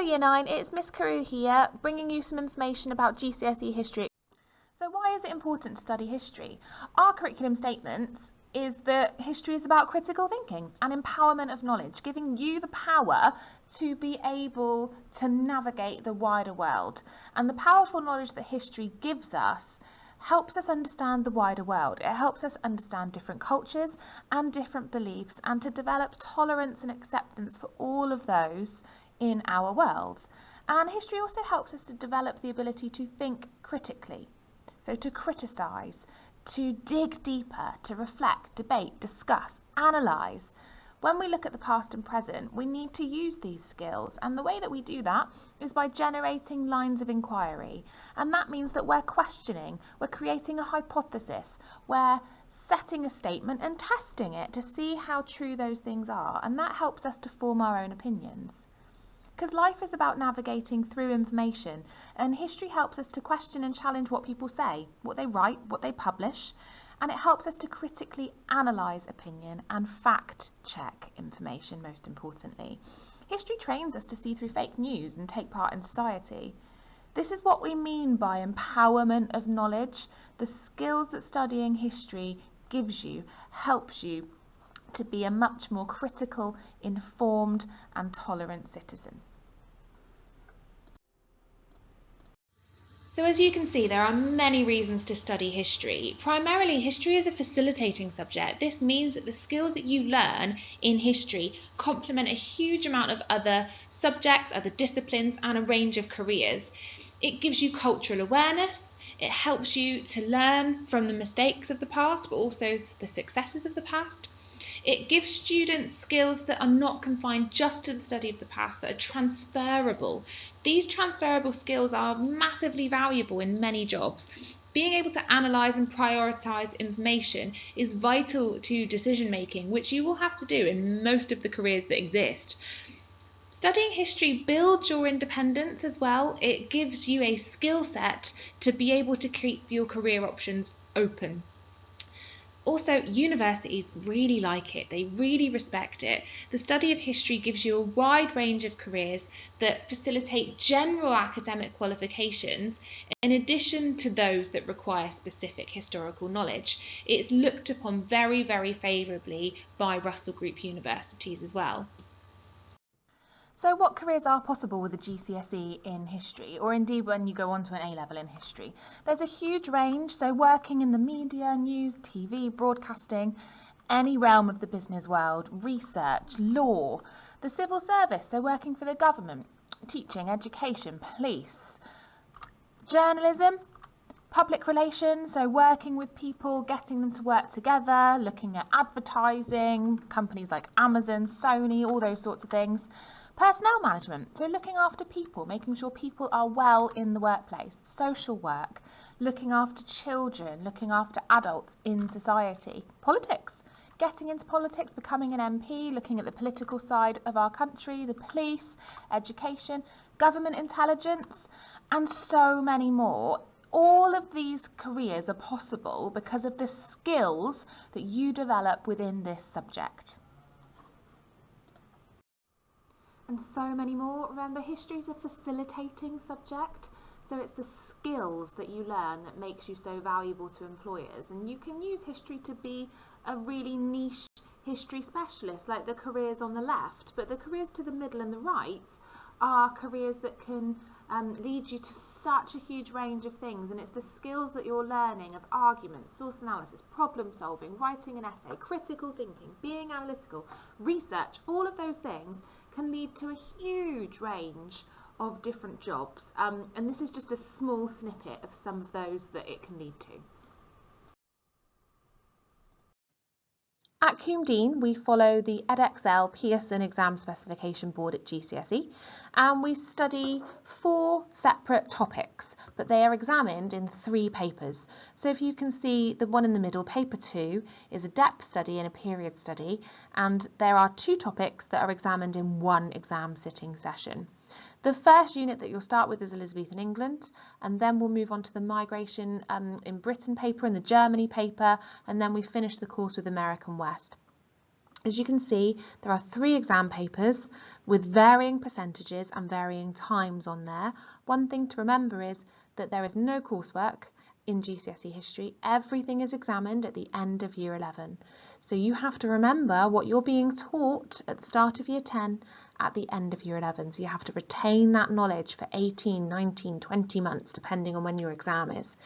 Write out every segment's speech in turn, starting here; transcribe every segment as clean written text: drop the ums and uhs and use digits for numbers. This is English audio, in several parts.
Hello Year 9, it's Miss Carew here, bringing you some information about GCSE history. So why is it important to study history? Our curriculum statement is that history is about critical thinking and empowerment of knowledge, giving you the power to be able to navigate the wider world. And the powerful knowledge that history gives us helps us understand the wider world. It helps us understand different cultures and different beliefs and to develop tolerance and acceptance for all of those in our world. And history also helps us to develop the ability to think critically. So to criticise, to dig deeper, to reflect, debate, discuss, analyse. When we look at the past and present, we need to use these skills, and the way that we do that is by generating lines of inquiry. And that means that we're questioning, we're creating a hypothesis, we're setting a statement and testing it to see how true those things are, and that helps us to form our own opinions. Because life is about navigating through information, and history helps us to question and challenge what people say, what they write, what they publish, and it helps us to critically analyse opinion and fact-check information, most importantly. History trains us to see through fake news and take part in society. This is what we mean by empowerment of knowledge. The skills that studying history gives you, helps you to be a much more critical, informed and tolerant citizen. So as you can see, there are many reasons to study history. Primarily, history is a facilitating subject. This means that the skills that you learn in history complement a huge amount of other subjects, other disciplines, and a range of careers. It gives you cultural awareness. It helps you to learn from the mistakes of the past, but also the successes of the past. It gives students skills that are not confined just to the study of the past, that are transferable. These transferable skills are massively valuable in many jobs. Being able to analyse and prioritise information is vital to decision making, which you will have to do in most of the careers that exist. Studying history builds your independence as well. It gives you a skill set to be able to keep your career options open. Also, universities really like it. They really respect it. The study of history gives you a wide range of careers that facilitate general academic qualifications in addition to those that require specific historical knowledge. It's looked upon very, very favourably by Russell Group universities as well. So what careers are possible with a GCSE in history, or indeed when you go on to an A-level in history? There's a huge range, so working in the media, news, TV, broadcasting, any realm of the business world, research, law, the civil service, so working for the government, teaching, education, police, journalism, public relations, so working with people, getting them to work together, looking at advertising, companies like Amazon, Sony, all those sorts of things. Personnel management, so looking after people, making sure people are well in the workplace. Social work, looking after children, looking after adults in society. Politics, getting into politics, becoming an MP, looking at the political side of our country, the police, education, government intelligence, and so many more. All of these careers are possible because of the skills that you develop within this subject. And so many more. Remember, history is a facilitating subject, so it's the skills that you learn that makes you so valuable to employers. And you can use history to be a really niche history specialist, like the careers on the left, but the careers to the middle and the right are careers that can lead you to such a huge range of things, and it's the skills that you're learning of argument, source analysis, problem solving, writing an essay, critical thinking, being analytical, research, all of those things can lead to a huge range of different jobs, and this is just a small snippet of some of those that it can lead to. At Coombe, we follow the Edexcel Pearson exam specification board at GCSE, and we study 4 separate topics, but they are examined in 3 papers. So if you can see the one in the middle, paper 2, is a depth study and a period study, and there are 2 topics that are examined in 1 exam sitting session. The first unit that you'll start with is Elizabethan England, and then we'll move on to the migration in Britain paper and the Germany paper, and then we finish the course with American West. As you can see, there are 3 exam papers with varying percentages and varying times on there. One thing to remember is that there is no coursework in GCSE history. Everything is examined at the end of year 11. So you have to remember what you're being taught at the start of year 10 at the end of year 11. So you have to retain that knowledge for 18, 19, 20 months, depending on when your exam is.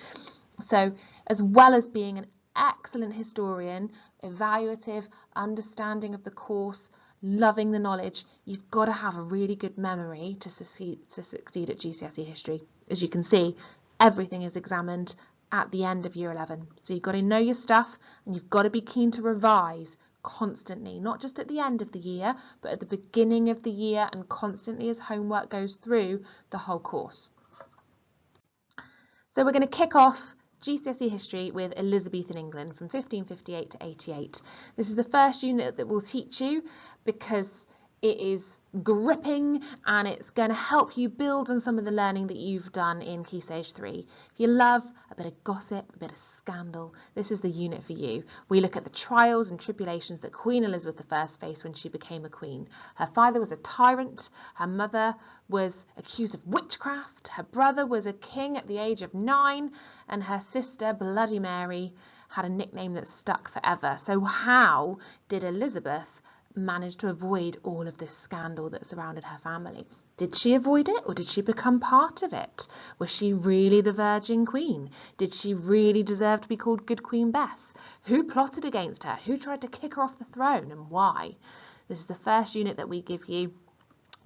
So as well as being an excellent historian, evaluative, understanding of the course, loving the knowledge, you've got to have a really good memory to succeed at GCSE history. As you can see, everything is examined at the end of year 11. So you've got to know your stuff and you've got to be keen to revise constantly, not just at the end of the year, but at the beginning of the year and constantly as homework goes through the whole course. So we're going to kick off GCSE history with Elizabethan England from 1558 to 88. This is the first unit that we'll teach you because it is gripping and it's going to help you build on some of the learning that you've done in Key Stage 3. If you love a bit of gossip, a bit of scandal, this is the unit for you. We look at the trials and tribulations that Queen Elizabeth I faced when she became a queen. Her father was a tyrant, her mother was accused of witchcraft, her brother was a king at the age of 9, and her sister, Bloody Mary, had a nickname that stuck forever. So how did Elizabeth managed to avoid all of this scandal that surrounded her family? Did she avoid it or did she become part of it? Was she really the Virgin Queen? Did she really deserve to be called Good Queen Bess? Who plotted against her? Who tried to kick her off the throne and why? This is the first unit that we give you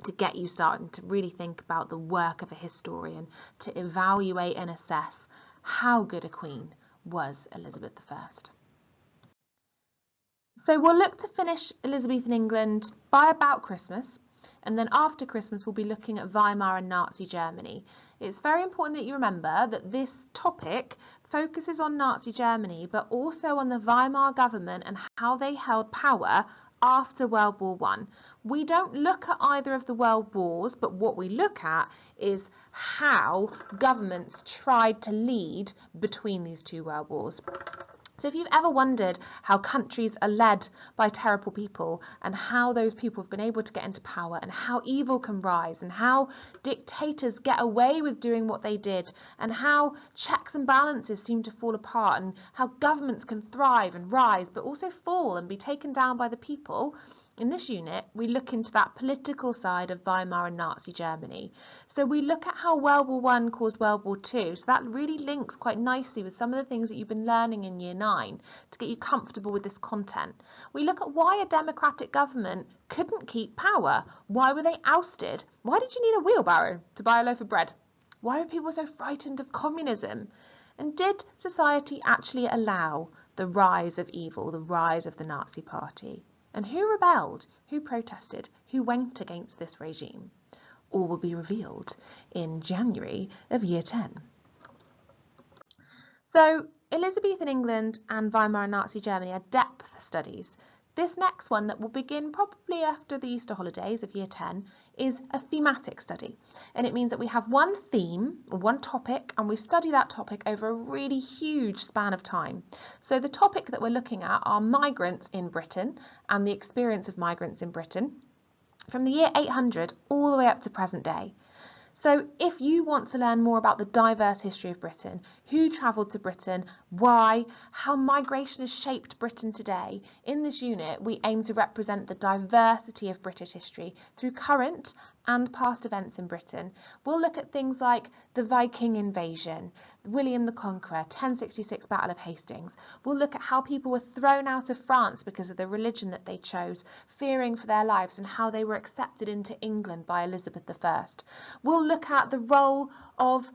to get you starting to really think about the work of a historian, to evaluate and assess how good a queen was Elizabeth I. So we'll look to finish Elizabethan England by about Christmas, and then after Christmas we'll be looking at Weimar and Nazi Germany. It's very important that you remember that this topic focuses on Nazi Germany, but also on the Weimar government and how they held power after World War I. We don't look at either of the world wars, but what we look at is how governments tried to lead between these 2 world wars. So if you've ever wondered how countries are led by terrible people and how those people have been able to get into power and how evil can rise and how dictators get away with doing what they did and how checks and balances seem to fall apart and how governments can thrive and rise but also fall and be taken down by the people, in this unit, we look into that political side of Weimar and Nazi Germany. So we look at how World War I caused World War II. So that really links quite nicely with some of the things that you've been learning in Year 9 to get you comfortable with this content. We look at why a democratic government couldn't keep power. Why were they ousted? Why did you need a wheelbarrow to buy a loaf of bread? Why were people so frightened of communism? And did society actually allow the rise of evil, the rise of the Nazi Party? And who rebelled, who protested, who went against this regime? All will be revealed in January of Year 10. So Elizabethan England and Weimar and Nazi Germany are depth studies. This next one that will begin probably after the Easter holidays of Year 10 is a thematic study. And it means that we have one theme or one topic and we study that topic over a really huge span of time. So the topic that we're looking at are migrants in Britain and the experience of migrants in Britain from the year 800 all the way up to present day. So if you want to learn more about the diverse history of Britain, who travelled to Britain, why, how migration has shaped Britain today, in this unit we aim to represent the diversity of British history through current and past events in Britain. We'll look at things like the Viking invasion, William the Conqueror, 1066 Battle of Hastings. We'll look at how people were thrown out of France because of the religion that they chose, fearing for their lives, and how they were accepted into England by Elizabeth I. We'll look at the role of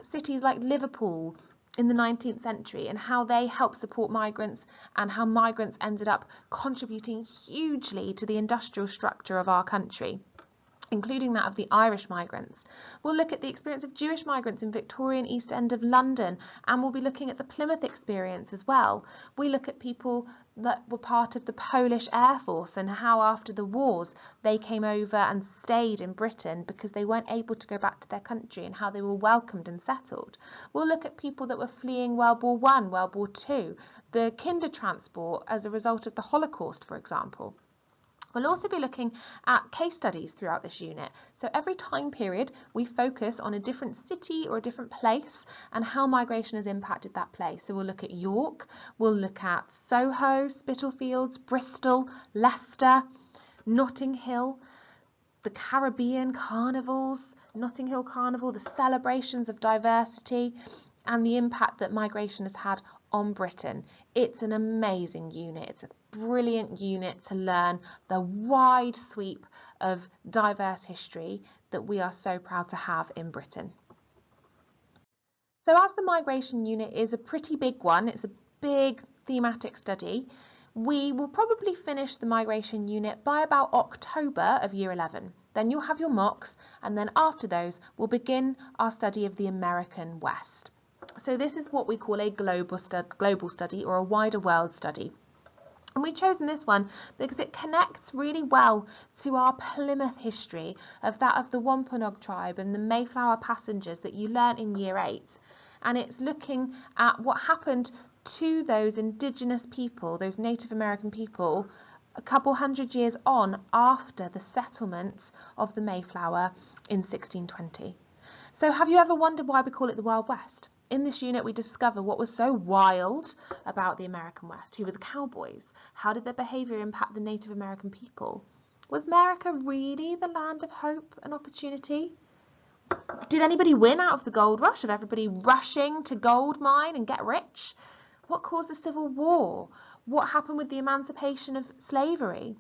cities like Liverpool in the 19th century and how they helped support migrants and how migrants ended up contributing hugely to the industrial structure of our country. including that of the Irish migrants. We'll look at the experience of Jewish migrants in Victorian East End of London, and we'll be looking at the Plymouth experience as well. We look at people that were part of the Polish Air Force and how after the wars they came over and stayed in Britain because they weren't able to go back to their country, and how they were welcomed and settled. We'll look at people that were fleeing World War I, World War II, the kinder transport as a result of the Holocaust, for example. We'll also be looking at case studies throughout this unit. So every time period, we focus on a different city or a different place and how migration has impacted that place. So we'll look at York, we'll look at Soho, Spitalfields, Bristol, Leicester, Notting Hill, the Caribbean carnivals, Notting Hill Carnival, the celebrations of diversity, and the impact that migration has had on Britain. It's an amazing unit. It's a brilliant unit to learn the wide sweep of diverse history that we are so proud to have in Britain. So as the migration unit is a pretty big one, it's a big thematic study, we will probably finish the migration unit by about October of year 11. Then you'll have your mocks, and then after those we'll begin our study of the American West. So this is what we call a global study or a wider world study. And we've chosen this one because it connects really well to our Plymouth history of that of the Wampanoag tribe and the Mayflower passengers that you learnt in year 8. And it's looking at what happened to those indigenous people, those Native American people, a couple hundred years on after the settlement of the Mayflower in 1620. So have you ever wondered why we call it the Wild West? In this unit, we discover what was so wild about the American West. Who were the cowboys? How did their behaviour impact the Native American people? Was America really the land of hope and opportunity? Did anybody win out of the gold rush, of everybody rushing to gold mine and get rich? What caused the Civil War? What happened with the emancipation of slavery?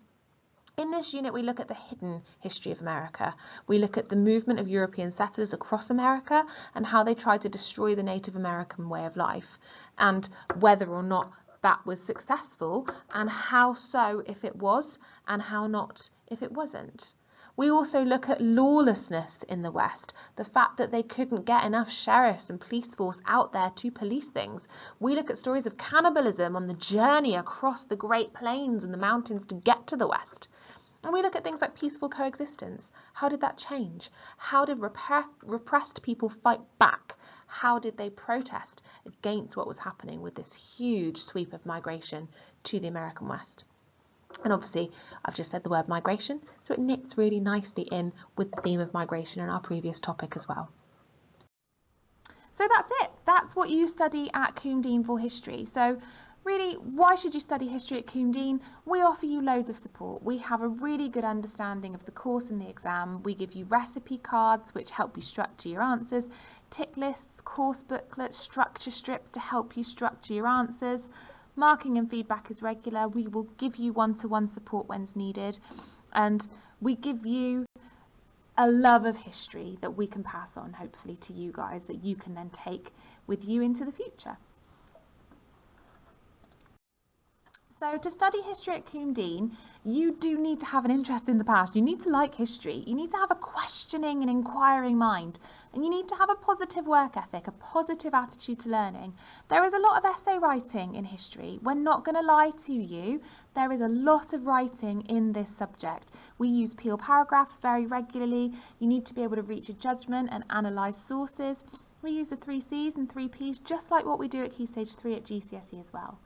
In this unit, we look at the hidden history of America. We look at the movement of European settlers across America and how they tried to destroy the Native American way of life, and whether or not that was successful, and how so if it was, and how not if it wasn't. We also look at lawlessness in the West, the fact that they couldn't get enough sheriffs and police force out there to police things. We look at stories of cannibalism on the journey across the Great Plains and the mountains to get to the West. And we look at things like peaceful coexistence. How did that change? How did repressed people fight back? How did they protest against what was happening with this huge sweep of migration to the American West? And obviously, I've just said the word migration, so it knits really nicely in with the theme of migration in our previous topic as well. So that's it. That's what you study at Coombe for history. So really, why should you study history at Coombe? We offer you loads of support. We have a really good understanding of the course and the exam. We give you recipe cards which help you structure your answers, tick lists, course booklets, structure strips to help you structure your answers. Marking and feedback is regular. We will give you one-to-one support when needed, and we give you a love of history that we can pass on, hopefully, to you guys, that you can then take with you into the future. So to study history at Coombe, you do need to have an interest in the past. You need to like history. You need to have a questioning and inquiring mind. And you need to have a positive work ethic, a positive attitude to learning. There is a lot of essay writing in history. We're not going to lie to you. There is a lot of writing in this subject. We use peel paragraphs very regularly. You need to be able to reach a judgment and analyse sources. We use the 3 C's and 3 P's, just like what we do at Key Stage 3 at GCSE as well.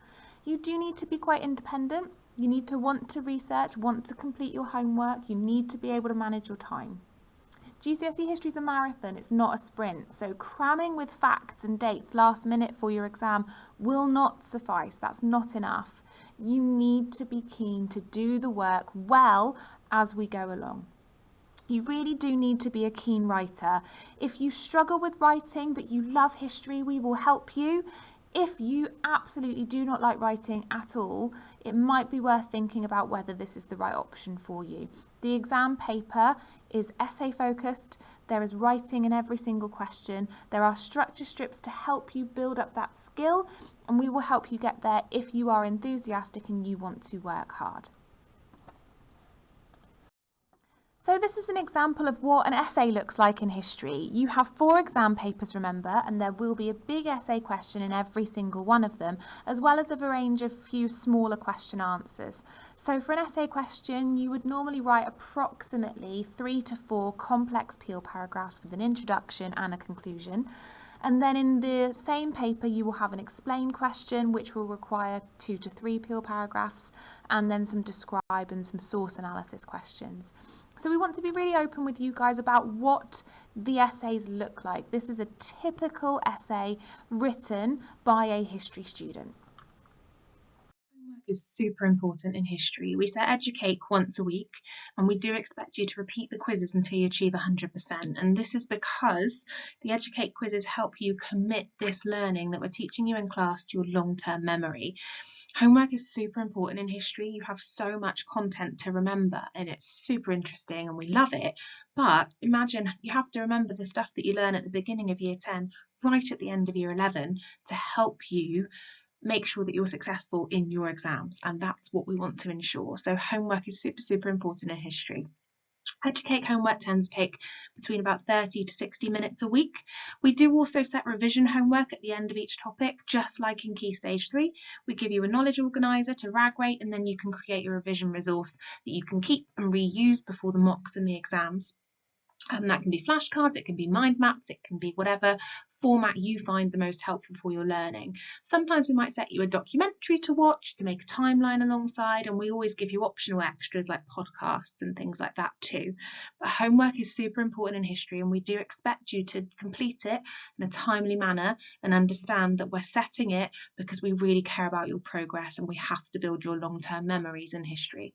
You do need to be quite independent. You need to want to research, want to complete your homework. You need to be able to manage your time. GCSE history is a marathon, it's not a sprint. So cramming with facts and dates last minute for your exam will not suffice. That's not enough. You need to be keen to do the work well as we go along. You really do need to be a keen writer. If you struggle with writing but you love history, we will help you. If you absolutely do not like writing at all, it might be worth thinking about whether this is the right option for you. The exam paper is essay focused. There is writing in every single question. There are structure strips to help you build up that skill, and we will help you get there if you are enthusiastic and you want to work hard. So this is an example of what an essay looks like in history. You have 4 exam papers, remember, and there will be a big essay question in every single one of them, as well as a range of few smaller question answers. So for an essay question, you would normally write approximately 3 to 4 complex peel paragraphs with an introduction and a conclusion. And then in the same paper, you will have an explain question, which will require 2 to 3 peel paragraphs, and then some describe and some source analysis questions. So we want to be really open with you guys about what the essays look like. This is a typical essay written by a history student. Homework is super important in history. We say educate once a week, and we do expect you to repeat the quizzes until you achieve 100%. And this is because the educate quizzes help you commit this learning that we're teaching you in class to your long-term memory. Homework is super important in history. You have so much content to remember, and it's super interesting and we love it. But imagine you have to remember the stuff that you learn at the beginning of year 10 right at the end of year 11 to help you make sure that you're successful in your exams, and that's what we want to ensure. So homework is super important in history. Educate homework tends to take between about 30 to 60 minutes a week. We do also set revision homework at the end of each topic, just like in Key Stage 3. We give you a knowledge organiser to rag rate, and then you can create your revision resource that you can keep and reuse before the mocks and the exams. That can be flashcards, it can be mind maps, it can be whatever format you find the most helpful for your learning. Sometimes we might set you a documentary to watch to make a timeline alongside, and we always give you optional extras like podcasts and things like that too. But homework is super important in history, and we do expect you to complete it in a timely manner and understand that we're setting it because we really care about your progress and we have to build your long-term memories in history.